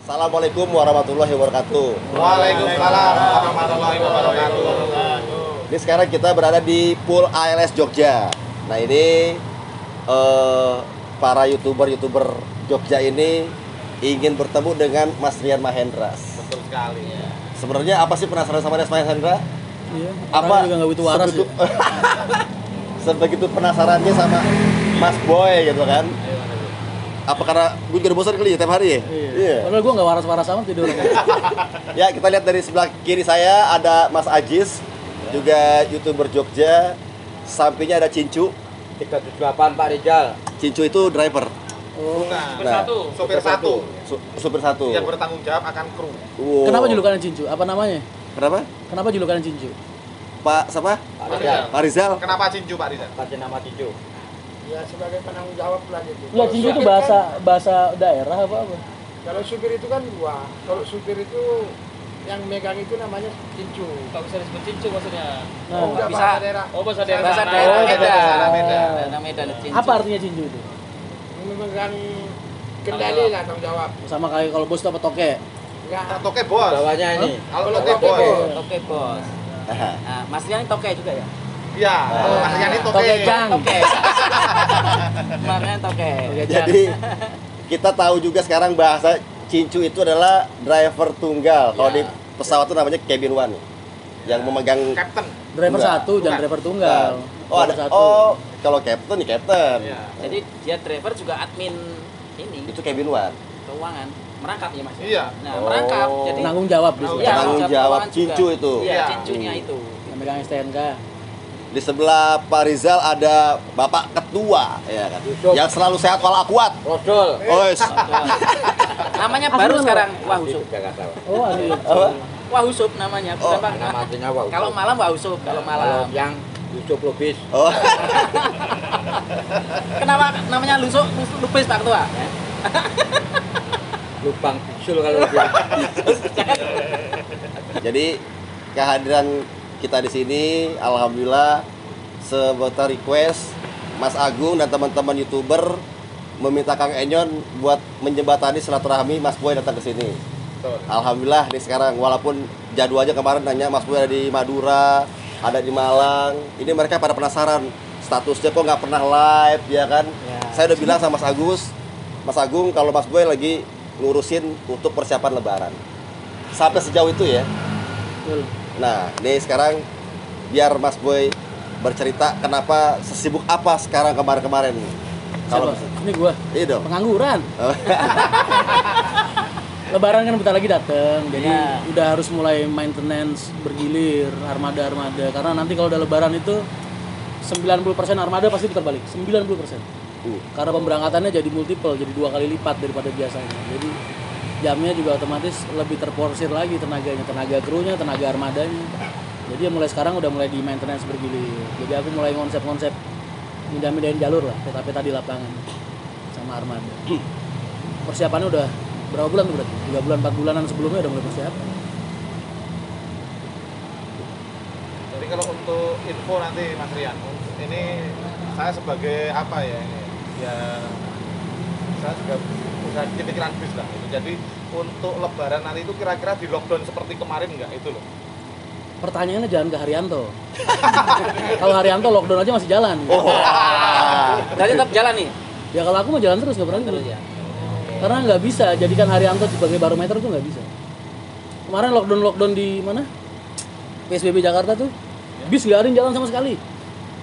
Assalamualaikum warahmatullahi wabarakatuh. Waalaikumsalam warahmatullahi wabarakatuh. Ini sekarang kita berada di Pool ALS Jogja. Nah ini para youtuber Jogja ini ingin bertemu dengan Mas Rian Mahendra. Betul sekali. Ya. Sebenarnya apa sih penasaran sama Mas Mahendra? Iya. Apa juga nggak butuh waras ya? Sebegitu penasarannya sama Mas Boy gitu kan? Apa karena gue udah bosan kali ya tiap hari ya? Iya. Padahal gue nggak waras-waras sama tidur. Ya kita lihat dari sebelah kiri saya ada Mas Ajis, juga youtuber Jogja. Sampingnya ada Cincu. 378 Pak Rizal. Cincu itu driver. Oh. Nah, Sopir satu. Supir satu. Yang bertanggung jawab akan kru. Wow. Kenapa julukannya Cincu? Apa namanya? Kenapa? Kenapa julukannya Cincu? Pak siapa? Pak Rizal. Pak Rizal. Kenapa Cincu Pak Rizal? Kasih nama Cicu. Ya sebagai penanggung jawab lah gitu. Ya Cincu itu bahasa daerah apa? Kalau supir itu kan dua. Kalau supir itu yang megang itu namanya cincu. Nggak bisa disebut cincu maksudnya. Nah, Udah bisa. bahasa daerah. Oh bahasa daerah. Bahasa sana. daerah Oh, Medan. daerah Daerah Medan. Cincu. Apa artinya Cincu itu? Memegang kendali lah tanggung jawab. Sama kayak kalau bos itu apa toke? Enggak. Toke bos. Bawahnya ini. Kalau Kalau toke toke bos. bos. Toke bos. Nah, Mas Rian ini toke juga ya? Iya. Mas Rian ini toke. Toke jang. Toke. Kemarin toke. Jadi kita tahu juga sekarang bahasa Cincu itu adalah driver tunggal. Kalau Ya. di pesawat itu namanya cabin one. Yang memegang Captain. Driver Enggak. satu, jangan Bukan. driver tunggal. Oh ada. Driver satu. Oh kalau captain ya captain. Iya. Jadi dia driver juga admin ini Itu cabin one. keuangan. Merangkap ya Mas? Iya. Nah, Oh. merangkap. Jadi Penanggung jawab di Iya, situ. Penanggung jawab keuangan Cincu juga. itu. Iya, Iya. cincunya itu. Yang megang STNK. Di sebelah Pak Rizal ada Bapak Ketua, ya kan? Yang selalu sehat walafiat. Rodol. Oh, yes. Namanya Asli baru apa? sekarang Wahusup. Oh, ahli. Apa? Wahusup namanya. Oh, Bukan, Pak. Nama aslinya Wahusup. Kalau malam Wahusup, kalau malam. Yang Yusuf Lubis. Oh, Kenapa namanya Lubis Pak Ketua? Lubang bisul kalau dia. jadi kehadiran kita di sini, alhamdulillah, sebagai request Mas Agung dan teman-teman youtuber meminta Kang Enyon buat menjembatani silaturahmi Mas Boy datang ke sini. Betul. Alhamdulillah nih sekarang, walaupun jadwalnya kemarin nanya Mas Boy ada di Madura, ada di Malang. Ini mereka pada penasaran statusnya kok nggak pernah live, ya kan? Ya. Saya udah bilang sama Mas Agung kalau Mas Boy lagi ngurusin untuk persiapan Lebaran. Sampai sejauh itu ya. Betul. Nah, nih sekarang biar Mas Boy bercerita kenapa sesibuk apa sekarang kemarin-kemarin. Kalau Siapa? Ini gua. iya dong. Pengangguran. Lebaran kan bentar lagi dateng, jadi Ya. udah harus mulai maintenance bergilir armada-armada karena nanti kalau udah Lebaran itu 90% armada pasti putar balik, 90%. Karena pemberangkatannya jadi multiple, jadi 2 kali lipat daripada biasanya. Jadi jamnya juga otomatis lebih terporsir lagi tenaganya, tenaga krunya, tenaga armadanya. Jadi mulai sekarang udah mulai di maintenance bergilir. Jadi aku mulai konsep-konsep mindahin jalur lah, peta-peta di lapangan sama armada. Persiapannya udah berapa bulan tuh berarti? 3 bulan, 4 bulanan sebelumnya udah mulai persiapan. Jadi kalau untuk info nanti Mas Rian, ini saya sebagai apa ya ini? Ya saya juga usaha pikiran bis lah. Gitu. Jadi untuk Lebaran nanti itu kira-kira di lockdown seperti kemarin nggak itu loh? Pertanyaannya jangan ke Haryanto. Kalau Haryanto lockdown aja masih jalan. Jadi tetap jalan nih. Ya kalau aku mau jalan terus nggak pernah Terus terus ya. Karena nggak bisa jadikan Haryanto sebagai barometer tuh nggak bisa. Kemarin lockdown di mana? PSBB Jakarta tuh bis nggak ada yang jalan sama sekali.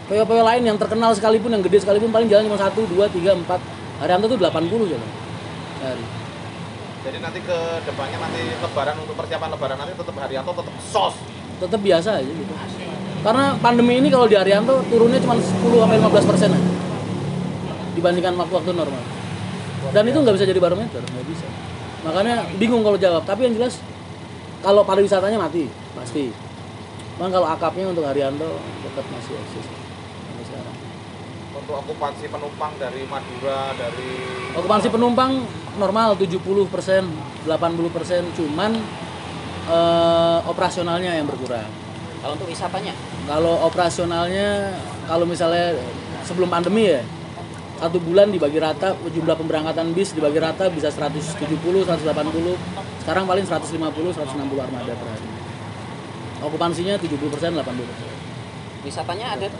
PO-PO lain yang terkenal sekalipun, yang gede sekalipun paling jalan cuma 1, 2, 3, 4. Haryanto tuh 80 jalan sehari. Jadi nanti ke depannya nanti Lebaran untuk persiapan Lebaran nanti tetap Haryanto tetap sos. Tetap biasa aja gitu. Karena pandemi ini kalau di Haryanto turunnya cuma 10-15% aja dibandingkan waktu-waktu normal. Dan itu nggak bisa jadi barometer, nggak bisa. Makanya bingung kalau jawab. Tapi yang jelas kalau pariwisatanya mati pasti. Cuman kalau akapnya untuk Haryanto tetap masih eksis sampai sekarang. Untuk okupansi penumpang dari Madura, dari Okupansi penumpang normal 70%, 80%, cuman operasionalnya yang berkurang. Kalau untuk wisatanya, Kalau operasionalnya, kalau misalnya sebelum pandemi ya, satu bulan dibagi rata, jumlah pemberangkatan bis dibagi rata bisa 170, 180, sekarang paling 150, 160 armada per hari. Okupansinya 70%, 80%. Wisatanya ada?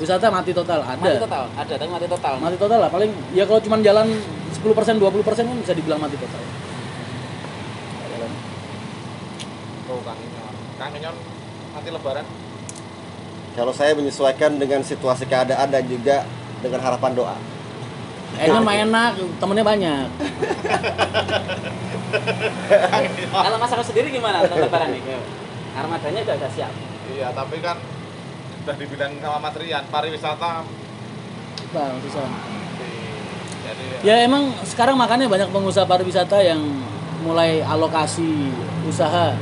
Wisata mati total, ada. Mati total? Ada, tapi mati total. Mati total lah, paling ya kalau cuma jalan 10%, 20% kan bisa dibilang mati total. Oh, Kang Enyon nanti lebaran. Kalau saya menyesuaikan dengan situasi keadaan dan juga dengan harapan doa. Kayaknya mah enak, temennya banyak. Kalau Mas Agus sendiri gimana untuk lebaran nih? Armadanya udah siap. Iya, tapi kan udah dibilang sama Mas Rian, pariwisata Susah. jadi Ya emang sekarang makanya banyak pengusaha pariwisata yang mulai alokasi usaha,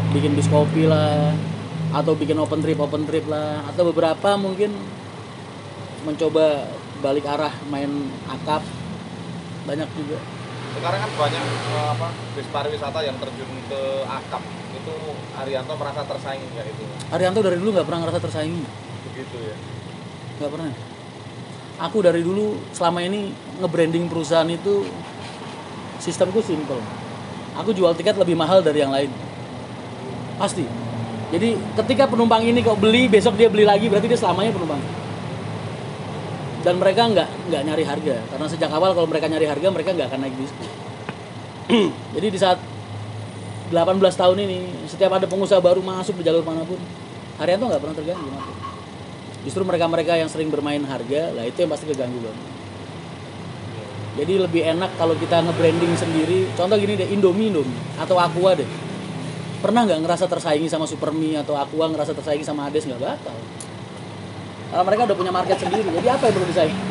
bikin bis kopi lah, atau bikin open trip lah, atau beberapa mungkin mencoba balik arah main akap, banyak juga. sekarang kan banyak bis pariwisata yang terjun ke akap. Itu Arianto merasa tersaingi nggak itu? Arianto dari dulu nggak pernah ngerasa tersaingi, Begitu ya. nggak pernah. Aku dari dulu selama ini nge-branding perusahaan itu sistemku simple. Aku jual tiket lebih mahal dari yang lain, pasti. Jadi ketika penumpang ini kok beli, besok dia beli lagi, berarti dia selamanya penumpang. Dan mereka nggak nyari harga, karena sejak awal kalau mereka nyari harga mereka nggak akan naik bis. Jadi di saat 18 tahun ini, setiap ada pengusaha baru masuk di jalur manapun, Arianto nggak pernah terganggu. Justru mereka-mereka yang sering bermain harga, lah itu yang pasti keganggu banget. Jadi lebih enak kalau kita nge-branding sendiri. Contoh gini deh, Indomie atau Aqua deh. Pernah nggak ngerasa tersaingi sama Supermi atau Aqua, ngerasa tersaingi sama Ades? Nggak bakal. Kalau mereka udah punya market sendiri, jadi apa yang perlu disaingi?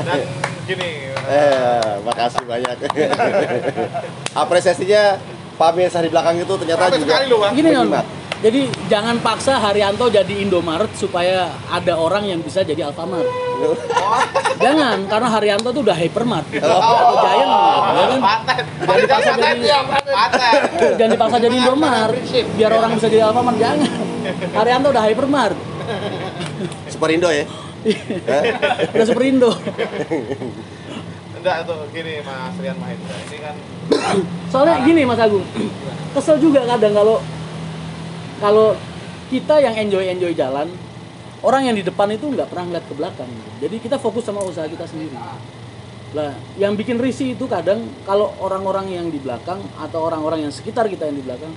Dan gini, Makasih banyak. Apresiasinya Pak Mirsa di belakang itu ternyata Sampai juga sekali loh, Bang. Gini kan, menyimak. jadi jangan paksa Haryanto jadi Indomaret supaya ada orang yang bisa jadi Alfamart. Jangan, karena Haryanto tuh udah hypermart gitu. Atau Giant, ya kan? paten. Jangan dipaksa jadi Paten. jangan dipaksa jadi Indomaret biar orang bisa jadi Alfamart, jangan. Haryanto udah hypermart. Superindo ya. Udah Superindo. Enggak, itu gini Mas Rian Mahendra. Ini kan Soalnya gini Mas Agung, kesel juga kadang kalau kita yang enjoy jalan, orang yang di depan itu nggak pernah ngeliat ke belakang gitu. Jadi kita fokus sama usaha kita sendiri. Lah, yang bikin risih itu kadang kalau orang-orang yang di belakang atau orang-orang yang sekitar kita yang di belakang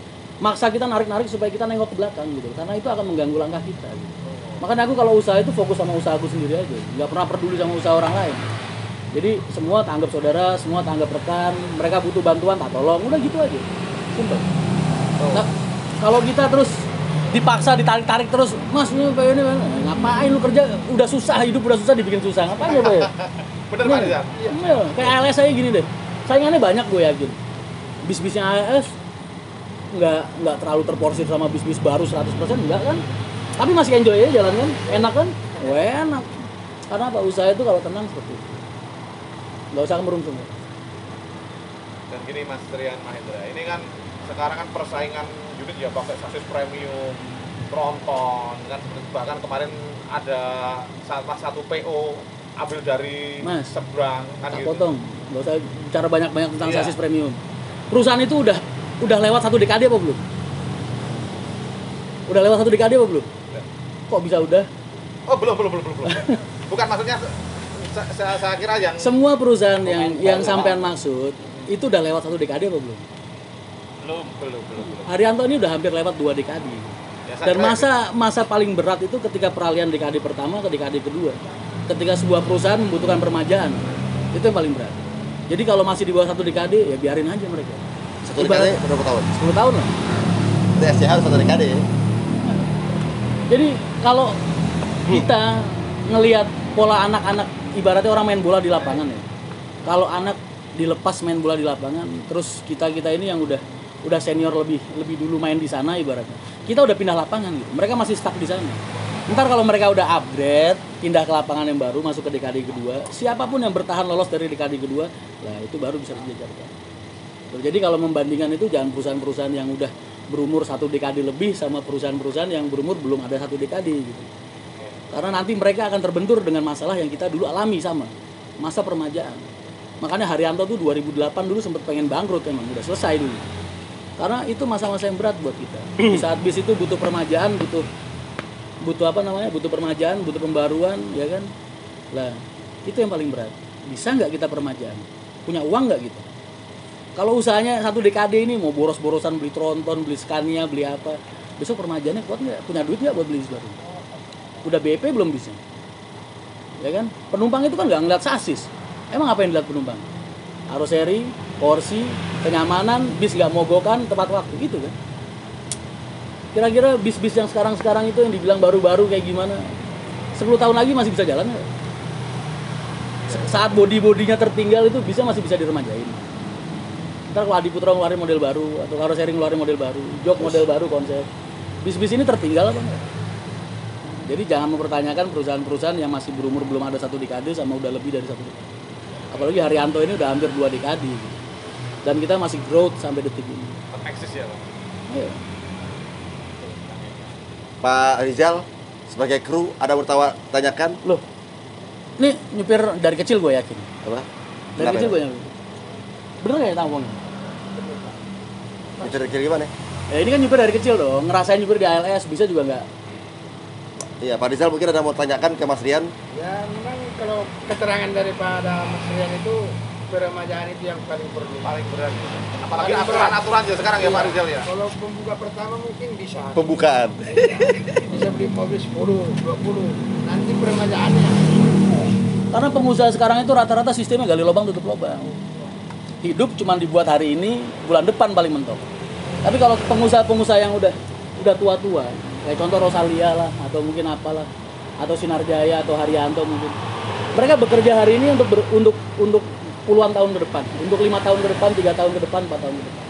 maksa kita narik-narik supaya kita nengok ke belakang gitu. Karena itu akan mengganggu langkah kita gitu. Makanya aku kalau usaha itu fokus sama usaha aku sendiri aja, nggak pernah peduli sama usaha orang lain. Jadi semua tanggap saudara, semua tanggap rekan, mereka butuh bantuan tak tolong, udah gitu aja. Simpel. Nah, kalau kita terus dipaksa ditarik-tarik terus, Mas ini ngapain lu kerja, udah susah, hidup udah susah dibikin susah, ngapain ya Pak ya? bener Pak Rian. Iya, kayak ALS saya gini deh, saingannya banyak gue yakin. Bis-bisnya ALS nggak terlalu terporsir sama bis-bis baru 100%, enggak kan? Tapi masih enjoy aja jalan kan, enak kan? Wah enak. Karena apa, usaha itu kalau tenang seperti itu, nggak usah merungsung. Dan gini Mas Rian Mahendra, ini kan sekarang kan persaingan unit ya pakai sasis premium, tronton kan, bahkan kemarin ada salah satu PO ambil dari Mas, seberang kan tak gitu. potong, nggak usah bicara banyak-banyak tentang Iya. sasis premium. Perusahaan itu udah lewat 1 dekade apa belum? Udah lewat 1 dekade apa belum? Kok bisa udah? Oh belum. Bukan maksudnya saya kira yang Semua perusahaan yang sampean maksud itu udah lewat 1 dekade apa belum? belum. Haryanto ini udah hampir lewat 2 dekade. Ya, saya Dan kira masa paling berat itu ketika peralihan dekade pertama ke dekade kedua. Ketika sebuah perusahaan membutuhkan permajaan, itu yang paling berat. Jadi kalau masih di bawah 1 dekade, ya biarin aja mereka. 1 dekade berapa tahun? 10 tahun lah. Itu SCH harus 1 dekade ya. Jadi kalau kita ngelihat pola anak-anak, ibaratnya orang main bola di lapangan ya. Kalau anak dilepas main bola di lapangan, terus kita ini yang udah senior lebih dulu main di sana ibaratnya. Kita udah pindah lapangan gitu. Mereka masih stuck di sana. Ntar kalau mereka udah upgrade, pindah ke lapangan yang baru, masuk ke dekade kedua, siapapun yang bertahan lolos dari dekade kedua, lah itu baru bisa dijajarkan. Jadi kalau membandingkan itu jangan perusahaan-perusahaan yang udah berumur 1 dekade lebih sama perusahaan-perusahaan yang berumur belum ada 1 dekade gitu. Karena nanti mereka akan terbentur dengan masalah yang kita dulu alami sama, masa permajaan. Makanya Haryanto tuh 2008 dulu sempat pengen bangkrut emang, udah selesai dulu. Karena itu masa-masa yang berat buat kita. Di saat bis itu butuh permajaan, butuh apa namanya? Butuh permajaan, butuh pembaruan, ya kan? Lah, itu yang paling berat. Bisa nggak kita permajaan? Punya uang nggak kita? Kalau usahanya 1 dekade ini mau boros-borosan beli Tronton, beli Scania, beli apa? Besok permajaannya kuat nggak? Punya duit nggak buat beli baru? Udah BP belum bisa, ya kan? Penumpang itu kan nggak ngeliat sasis. Emang apa yang dilihat penumpang? Karoseri, porsi, kenyamanan, bis nggak mogokan, tepat waktu gitu kan? Kira-kira bis-bis yang sekarang itu yang dibilang baru-baru kayak gimana? 10 tahun lagi masih bisa jalan nggak? Saat bodinya tertinggal itu masih bisa diremajain. Ntar kalau Adi Putra ngeluarin model baru atau Karoseri ngeluarin model baru, jok model baru konsep. Bis-bis ini tertinggal apa enggak? Jadi jangan mempertanyakan perusahaan-perusahaan yang masih berumur belum ada 1 dekade sama udah lebih dari 1 dekade. Apalagi Haryanto ini udah hampir 2 dekade. Dan kita masih growth sampai detik ini. Eksis ya, Pak. Ayo. Pak Rizal sebagai kru ada tanyakan Loh, ini nyupir dari kecil gue yakin. apa? Dari Kenapa kecil ya? gue yakin. Bener gak ya tampungnya? Nyupir dari kiri gimana? Ya ini kan nyupir dari kecil dong, ngerasain nyupir di ALS bisa juga nggak? Iya, Pak Rizal mungkin ada mau tanyakan ke Mas Rian. Ya memang kalau keterangan daripada Mas Rian itu peremajaan itu yang paling perlu. Paling berat. Apalagi Paling berat. aturan-aturan ya sekarang ya Pak Rizal ya. Kalau pembuka pertama mungkin bisa. Pembukaan. Bisa beli mobil 10, 20. Nanti peremajaannya. Karena pengusaha sekarang itu rata-rata sistemnya gali lubang tutup lubang. Hidup cuma dibuat hari ini, bulan depan paling mentok. Tapi kalau pengusaha-pengusaha yang udah tua-tua, kayak contoh Rosalia lah, atau mungkin apalah, atau Sinarjaya atau Haryanto mungkin, mereka bekerja hari ini untuk puluhan tahun ke depan, untuk 5 tahun ke depan, 3 tahun ke depan, 4 tahun ke depan.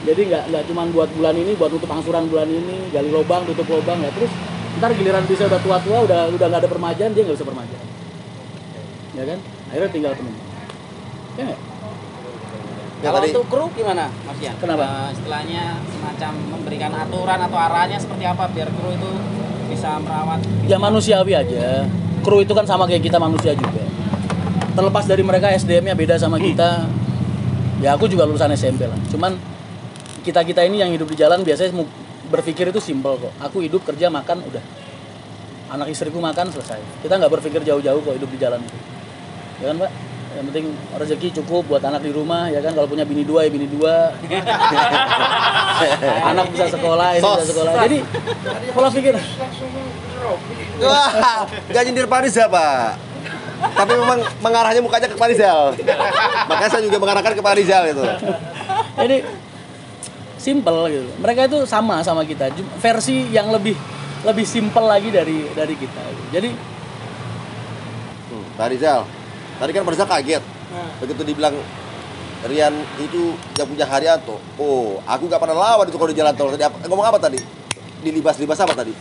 Jadi nggak cuma buat bulan ini, buat nutup angsuran bulan ini, gali lubang, tutup lubang, ya terus ntar giliran bisa udah tua-tua, udah nggak ada permajaan, dia nggak bisa permajaan, ya kan? Akhirnya tinggal penumpang. Ya nggak? Ya, Kalau tadi untuk kru gimana, Mas Yan? Kenapa? Istilahnya semacam memberikan aturan atau arahannya seperti apa biar kru itu bisa merawat? Ya manusiawi aja. Kru itu kan sama kayak kita manusia juga. Terlepas dari mereka SDM-nya beda sama kita. Ya aku juga lulusan SMP lah. Cuman kita ini yang hidup di jalan biasanya berpikir itu simpel kok. Aku hidup, kerja, makan, udah. Anak istriku makan, selesai. Kita nggak berpikir jauh-jauh kok hidup di jalan itu. Ya kan, Pak? Yang penting rezeki cukup buat anak di rumah, ya kan. Kalau punya bini 2 ya bini 2. Anak bisa sekolah, ini bisa sekolah. Jadi pola pikir. Langsung ngerobek. wah, gak nyindir Pak Rizal, Pak. Tapi memang mengarahnya mukanya ke Pak Rizal. Makanya saya juga mengarahkan ke Pak Rizal itu. Jadi simple gitu. Mereka itu sama kita. Versi yang lebih simpel lagi dari kita. Jadi Pak Rizal, tadi kan Pak Rizal kaget. Begitu dibilang Rian itu yang punya Haryanto. Oh, aku gak pernah lawan itu kalau di jalan tol. Tadi ngomong apa tadi? Dilibas-libas apa tadi?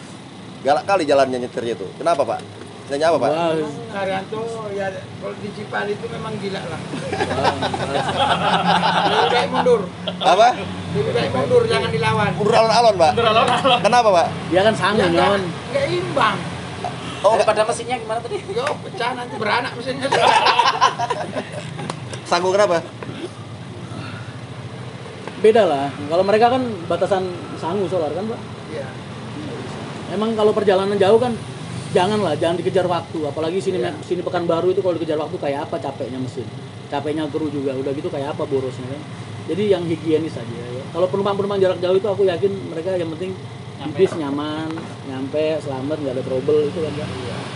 Galak kali jalannya nyetirnya itu. Kenapa, Pak? Nanya apa, Pak? wah, Haryanto ya kalau di Cipali itu memang gila lah. Lebih baik mundur. Apa? Lebih baik mundur, jangan dilawan. Mundur alon-alon, Pak. Kenapa, Pak? dia kan sangu nyon. Nggak imbang. Oh, enggak. Daripada mesinnya gimana tadi? Yo, pecah nanti beranak mesinnya. Sanggup kenapa? Beda lah. Kalau mereka kan batasan sangu solar kan, Pak. Iya. Emang kalau perjalanan jauh kan jangan dikejar waktu. Apalagi sini Pekanbaru itu kalau dikejar waktu kayak apa capeknya mesin. Capeknya kru juga. Udah gitu kayak apa borosnya kan. Jadi yang higienis aja ya. Kalau penumpang jarak jauh itu aku yakin mereka yang penting di bis nyaman, nyampe, selamat, nggak ada trouble itu kan.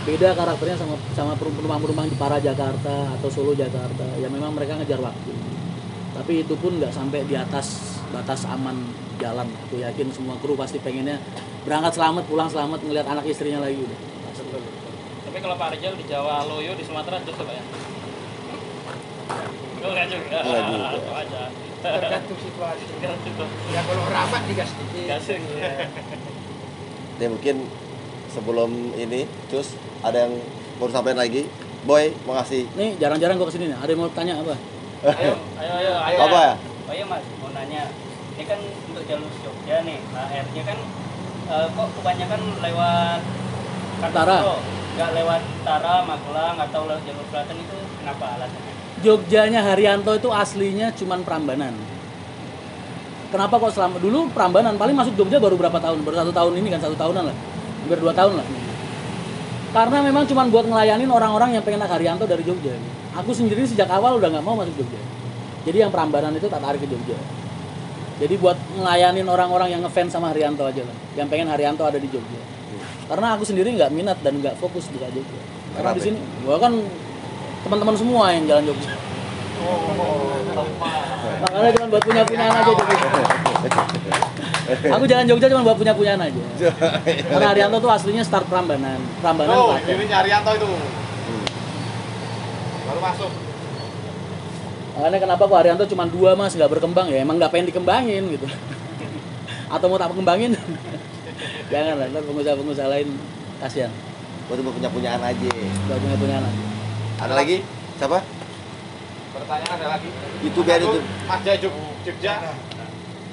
Beda karakternya sama penumpang di Para Jakarta atau Solo Jakarta. Ya memang mereka ngejar waktu. Tapi itu pun nggak sampai di atas batas aman jalan. Aku yakin semua kru pasti pengennya berangkat selamat, pulang selamat, ngelihat anak istrinya lagi udah. Tapi kalau Pak Rizal di Jawa Loyo di Sumatera terus Pak ya? Enggak juga. Enggak juga. Itu aja. Tergantung situasi. Gitu. Ya kalau rapat digas dikit. Gasing. Ya mungkin sebelum ini, Cus, ada yang mau disampaikan lagi? Boy, mau ngasih Nih jarang-jarang gua kesini nih. Ada yang mau tanya apa? Ayo. apa ya? Oh iya Mas, mau nanya. Ini kan untuk jalur Jogja nih, HR-nya kan kok kebanyakan lewat Kartosuro nggak lewat Tara, Magelang atau lewat jalur selatan itu kenapa alasannya? Jogjanya Haryanto itu aslinya cuman Prambanan. Kenapa kok selama dulu Prambanan paling masuk Jogja baru berapa tahun? Baru 1 tahun ini kan, 1 tahunan lah, hampir 2 tahun lah. Karena memang cuman buat ngelayanin orang-orang yang pengen naik Haryanto dari Jogja. Aku sendiri sejak awal udah nggak mau masuk Jogja. Jadi yang Prambanan itu tak tarik ke Jogja. Jadi buat ngelayanin orang-orang yang ngefans sama Haryanto aja lah, yang pengen Haryanto ada di Jogja. Karena aku sendiri nggak minat dan nggak fokus buka Jogja. Karena di sini gua kan teman-teman semua yang jalan Jogja. Makanya cuma buat punya-punyaan aja Jogja. Aku jalan Jogja cuma buat punya-punyaan aja. Karena Haryanto tuh aslinya start Prambanan. Prambanan Oh, Klaten. dirinya Haryanto itu. Baru masuk. Makanya kenapa kok Haryanto cuma 2 mas nggak berkembang ya? Emang nggak pengen dikembangin gitu. Atau mau tak kembangin? Jangan lah, ntar pengusaha-pengusaha lain kasihan. Buat punya-punyaan aja. Buat punya-punyaan aja. Ada lagi? Siapa? Pertanyaan ada lagi. YouTube ya, YouTube. Mas Jaya Jogja.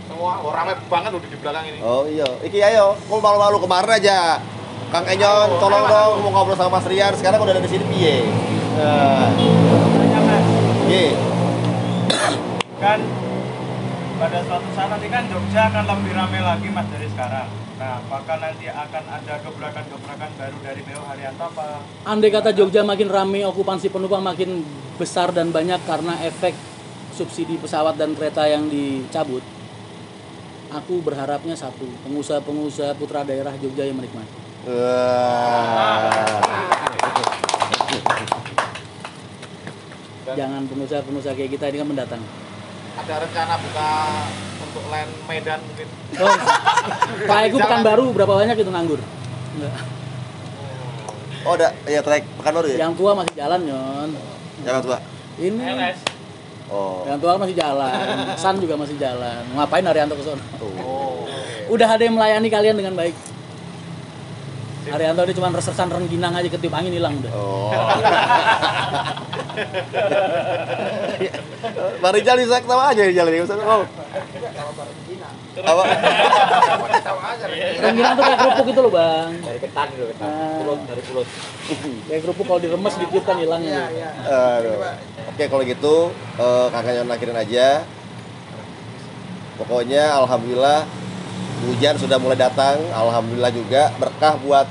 Semua ramai banget udah di belakang ini. Oh iya, iki ayo, kok malu-malu kemarin aja. Kang Enyon, tolong dong mau ngobrol sama Mas Rian. Sekarang udah ada di sini piye? Tanya Mas, Piye? kan pada suatu saat nanti kan Jogja akan lebih ramai lagi Mas dari sekarang. Nah, apakah nanti akan ada gebrakan-gebrakan baru dari BO Haryanto apa? Andai kata Jogja makin ramai, okupansi penumpang makin besar dan banyak karena efek subsidi pesawat dan kereta yang dicabut, aku berharapnya satu, pengusaha-pengusaha putra daerah Jogja yang menikmati. Jangan pengusaha-pengusaha kayak kita ini kan mendatang. Ada rencana buka untuk land Medan mungkin. Oh, Pak Egu Pekanbaru berapa banyak itu nganggur? Enggak. Oh, ada ya trek Pekanbaru ya? Yang tua masih jalan, Nyon. Jangan tua. Ini LS. Oh. yang tua masih jalan, San juga masih jalan. Ngapain Haryanto ke sono? Oh. Udah ada yang melayani kalian dengan baik. Haryanto ini cuma resesan rengginang aja, ketiup angin hilang udah. Oh. Bang Rijal bisa ketawa aja Rijal ini. Oh. Apa? Rengginang tuh kayak kerupuk itu loh, Bang. Dari ketan itu, ketan. Pulut, dari pulut. Kayak kerupuk kalau diremes dikit kan hilang Iya, gitu. iya. Aduh. Oke, kalau gitu Kakak Nyon akhirin aja. Pokoknya alhamdulillah hujan sudah mulai datang. Alhamdulillah juga berkah buat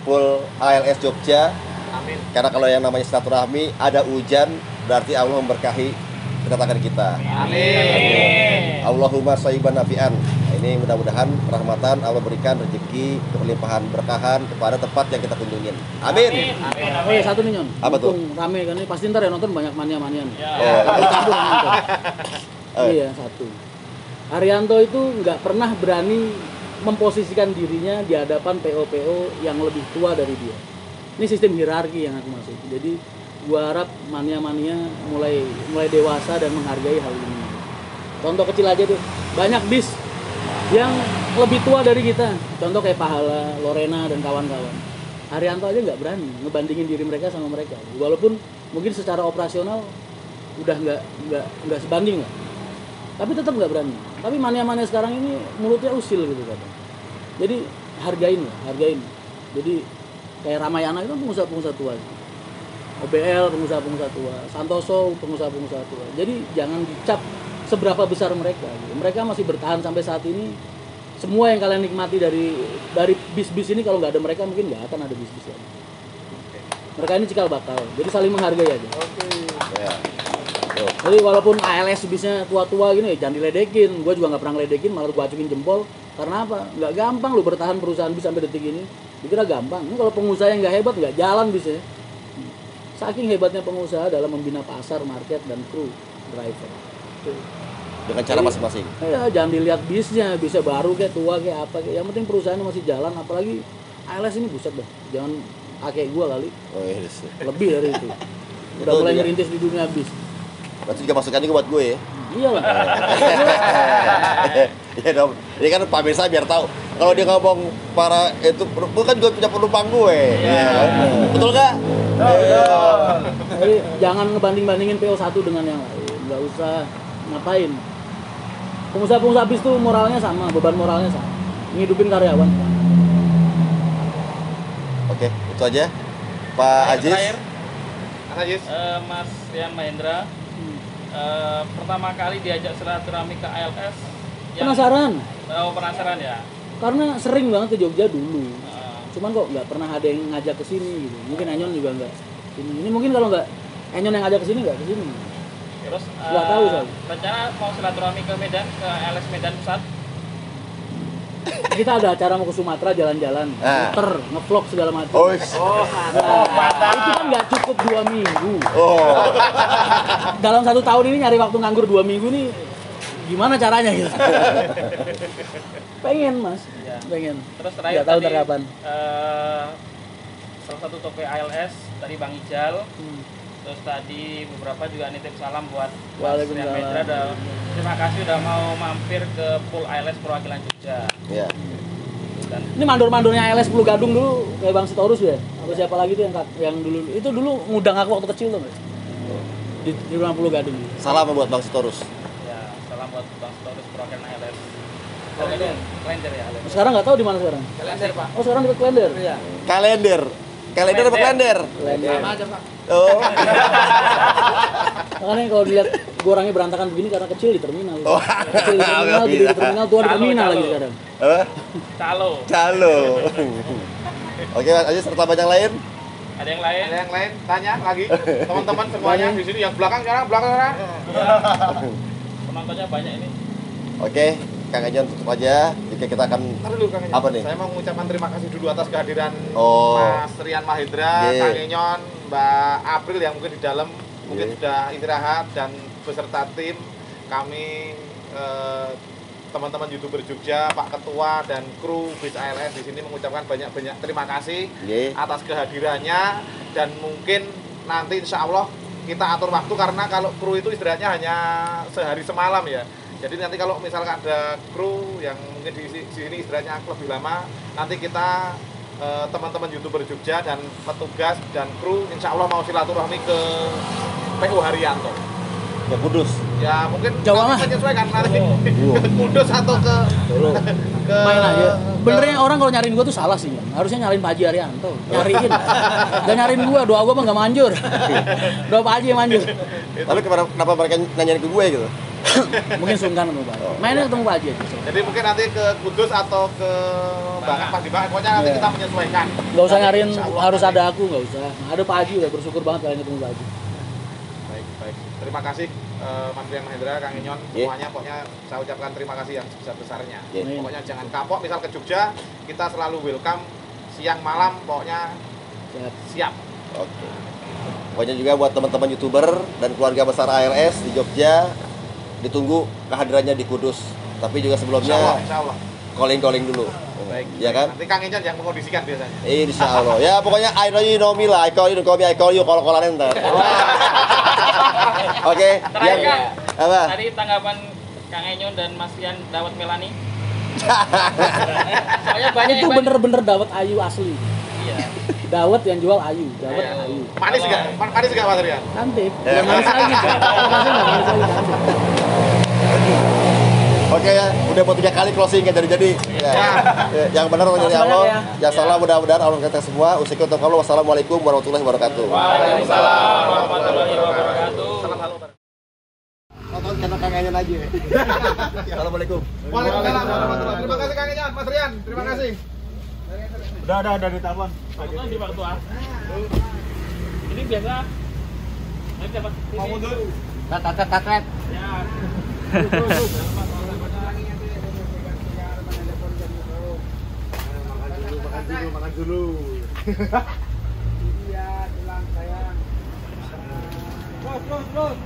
full ALS Jogja. Amin. Karena kalau yang namanya silaturahmi ada hujan berarti Allah memberkahi kedatangan kita. Amin. Allahumma shayyiban nafi'an. Ini mudah-mudahan rahmatan Allah berikan rezeki, kelimpahan, berkahan kepada tempat yang kita kunjungin. Amin. Oh ya satu nih Nyon. Apa tuh? Mumpung rame kan ini pasti ntar ya nonton banyak mania-manian. Oh. Campur yang nonton. Oh. Iya satu. Haryanto itu nggak pernah berani memposisikan dirinya di hadapan PO-PO yang lebih tua dari dia. Ini sistem hierarki yang aku maksud. Jadi gua harap mania-mania mulai dewasa dan menghargai hal ini. Contoh kecil aja tuh, banyak bis yang lebih tua dari kita. Contoh kayak Pahala, Lorena dan kawan-kawan. Haryanto aja nggak berani ngebandingin diri mereka sama mereka. Walaupun mungkin secara operasional udah nggak sebanding lah. Tapi tetap nggak berani. Tapi mania-mania sekarang ini mulutnya usil gitu kan. Jadi hargain lah, hargain. Jadi kayak Ramayana itu pengusaha-pengusaha tua. OBL pengusaha-pengusaha tua, Santoso pengusaha-pengusaha tua. Jadi jangan dicap seberapa besar mereka. Gitu. Mereka masih bertahan sampai saat ini. Semua yang kalian nikmati dari bis-bis ini kalau nggak ada mereka mungkin nggak akan ada bis-bis lagi. Mereka ini cikal bakal. Jadi saling menghargai aja. Ya. Jadi walaupun ALS bisnya tua-tua gini, jangan diledekin. Gue juga nggak pernah ngeledekin, malah gue acukin jempol. Karena apa? Nggak gampang lu bertahan perusahaan bis sampai detik ini. Dikira gampang. Ini kalau pengusaha yang nggak hebat nggak jalan bisnya. Saking hebatnya pengusaha dalam membina pasar, market, dan kru driver. Dengan cara masing-masing. Ya jangan dilihat bisnya, bisa baru kayak tua kayak apa. Yang penting perusahaannya masih jalan. Apalagi ALS ini buset dah. Jangan kakek gue kali. Oh iya. Lebih dari itu. Udah Itu mulai juga. ngerintis di dunia bis. Berarti juga masukan juga buat gue ya. Iya lah. Iya dong. Ini kan Pak Mirsa biar tahu. Kalau dia ngomong para itu bukan juga punya penumpang gue. Iya. Betul nggak? Jadi jangan ngebanding-bandingin PO1 dengan yang lain. Nggak usah ngapain. Pengusaha-pengusaha bis tuh moralnya sama, beban moralnya sama. Ngidupin karyawan. Oke. Itu aja. Pak Ajis. Terakhir, Mas Ajis. Mas Rian Mahendra. Pertama kali diajak silaturahmi ke ALS. Penasaran? Penasaran ya. Karena sering banget ke Jogja dulu. Cuman kok nggak pernah ada yang ngajak ke sini gitu. Mungkin Enyon juga nggak. Ini mungkin kalau nggak Enyon yang ngajak ke sini nggak ke sini. Terus Nggak tahu saya. rencana mau silaturahmi ke Medan, ke ALS Medan Pusat. Kita ada acara mau ke Sumatera jalan-jalan, muter, ngevlog segala macam. Oh, Itu kan nggak cukup 2 minggu. oh. Dalam 1 tahun ini nyari waktu nganggur 2 minggu nih gimana caranya gitu? Pengen mas, Ya. pengen. Terus terakhir Nggak tahu tadi, ntar kapan. salah satu toko ALS tadi Bang Ijal. Terus tadi beberapa juga nitip salam buat Mas Waalaikumsalam. Rian Mahendra. Terima kasih udah mau mampir ke pool ALS perwakilan Jogja. Ya. Dan Ini mandor-mandornya ALS 10 Gadung dulu kayak Bang Sitorus ya? Atau siapa lagi tuh yang dulu itu dulu ngundang aku waktu kecil tuh nggak? Di rumah 10 Gadung. Salam buat Bang Sitorus. ya salam buat Bang Storis perwakilan ALS. Kalender ya ALS. Sekarang nggak tahu di mana sekarang. Kalender Pak. Oh sekarang di Klender. Iya. Kalender. Kalender apa kalender? Sama aja Pak. Oh. Makanya kalau dilihat gue orangnya berantakan begini karena kecil di terminal. Oh. Kecil di terminal, gede di terminal, tua di terminal lagi sekarang. Apa? Calo. Calo. Oke, Mas Ajis, serta banyak lain. Ada yang lain? Ada yang lain? Tanya lagi. Teman-teman semuanya di sini yang belakang sekarang. Penontonnya banyak ini. Oke, Kang Enyon tutup aja. Jika kita akan Ntar dulu Kang Enyon. Apa nih? Saya mau mengucapkan terima kasih dulu atas kehadiran Oh. Mas Rian Mahendra, Oke. Kang Enyon, Mbak April yang mungkin di dalam mungkin Oke. sudah istirahat dan beserta tim kami teman-teman YouTuber Jogja, Pak Ketua dan kru Bis ALS di sini mengucapkan banyak-banyak terima kasih Oke. atas kehadirannya dan mungkin nanti insya Allah kita atur waktu karena kalau kru itu istirahatnya hanya sehari semalam ya. Jadi nanti kalau misalkan ada kru yang mungkin di sini istirahatnya lebih lama, nanti kita teman-teman YouTuber Jogja dan petugas dan kru insya Allah mau silaturahmi ke PU Haryanto. Ke Kudus. Ya mungkin Jauh nanti amat. menyesuaikan nanti ke Kudus atau ke Main aja. Benernya orang kalau nyariin gua tuh salah sih, Bang. Harusnya nyariin Pak Haji Arianto. Nyariin. Gak nyariin gua, doa gua mah gak manjur. Doa Pak Haji yang manjur. Tapi kenapa mereka nanyain ke gue gitu? Mungkin sungkan sama Pak Haji. Mainnya ketemu Pak Haji aja. Jadi mungkin nanti ke Kudus atau ke Bangka pas di Bangka, pokoknya nanti kita menyesuaikan. Gak usah nyariin Insya Allah. harus ada aku, gak usah. Ada Pak Haji udah bersyukur banget kalian ketemu Pak Haji. Baik. Terima kasih Mas Rian Mahendra, Kang Enyon, Yeah. semuanya pokoknya saya ucapkan terima kasih yang sebesar-besarnya. Yeah. Pokoknya jangan kapok, misal ke Jogja, kita selalu welcome siang malam, pokoknya Siap. siap. Oke. Pokoknya juga buat teman-teman YouTuber dan keluarga besar ALS di Jogja, ditunggu kehadirannya di Kudus. Tapi juga sebelumnya Insya Allah. calling dulu. Baik. Ya kan? Nanti Kang Enyon yang mengondisikan biasanya. Insya Allah. Ya pokoknya I know you know me lah. I call you, call me, I call you. Call-callan ntar. Oke. Terakhir, Kang. Apa? Tadi tanggapan Kang Enyon dan Mas Rian Dawet Melani. Soalnya banyak Itu yang bener-bener dawet ayu asli. Iya. Dawet yang jual ayu, dawet Iya. ayu. Manis nggak? Manis nggak Mas Rian? Cantik. Udah manis lagi. Manisnya nggak manis lagi, cantik. Oke ya, udah mau 3 kali closing ya jadi. Ya. Yang benar dari Makasih Allah, banyak ya. yang salah mudah-mudahan Allah kita semua. Usikum untuk Allah. Wassalamualaikum warahmatullahi wabarakatuh. Waalaikumsalam warahmatullahi wabarakatuh. Salam halo. Nonton channel Kang Enyon aja. Assalamualaikum. Waalaikumsalam warahmatullahi. Terima kasih Kang Enyon, Mas Rian. Terima kasih. Udah ditelepon. Kebetulan di waktu ini biasa. Ini dapat Mau mundur? Tat. Ya. Makan dulu. Iya, tulang sayang. Bos.